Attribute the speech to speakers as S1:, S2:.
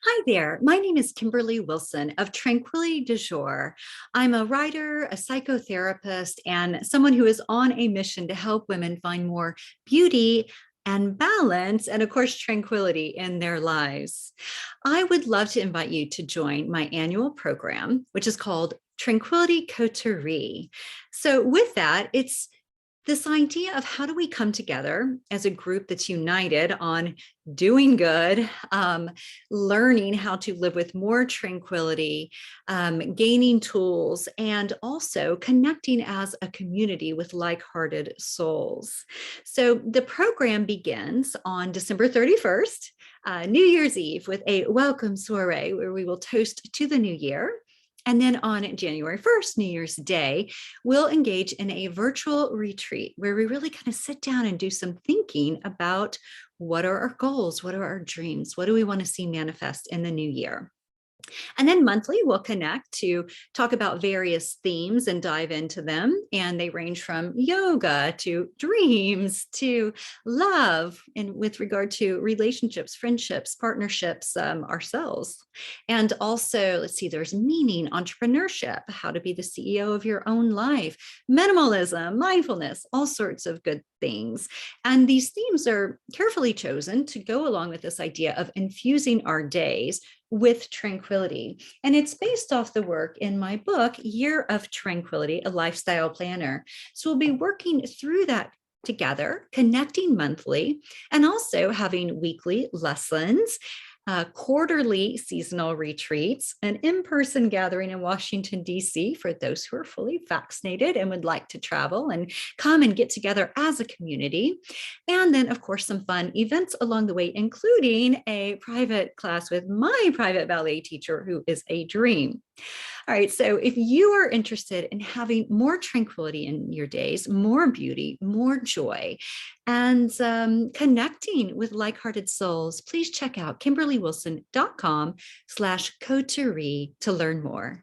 S1: Hi there. My name is Kimberly Wilson of Tranquility du Jour. I'm a writer, a psychotherapist, and someone who is on a mission to help women find more beauty and balance, and of course, tranquility in their lives. I would love to invite you to join my annual program, which is called Tranquility Coterie. So, with that, it's this idea of how do we come together as a group that's united on doing good, learning how to live with more tranquility, gaining tools, and also connecting as a community with like-hearted souls. So the program begins on December 31st, New Year's Eve, with a welcome soiree where we will toast to the new year. And then on January 1st, New Year's Day, we'll engage in a virtual retreat where we really kind of sit down and do some thinking about what are our goals, what are our dreams, what do we want to see manifest in the new year. And then monthly, we'll connect to talk about various themes and dive into them. And they range from yoga to dreams to love, and with regard to relationships, friendships, partnerships, ourselves. And also, let's see, there's meaning, entrepreneurship, how to be the CEO of your own life, minimalism, mindfulness, all sorts of good things. And these themes are carefully chosen to go along with this idea of infusing our days with tranquility. And it's based off the work in my book, Year of Tranquility, a lifestyle planner. So we'll be working through that together, connecting monthly, and also having weekly lessons, quarterly seasonal retreats, an in-person gathering in Washington, D.C. for those who are fully vaccinated and would like to travel and come and get together as a community. And then, of course, some fun events along the way, including a private class with my private ballet teacher, who is a dream. All right, so if you are interested in having more tranquility in your days, more beauty, more joy, and connecting with like-hearted souls, please check out kimberlywilson.com/coterie to learn more.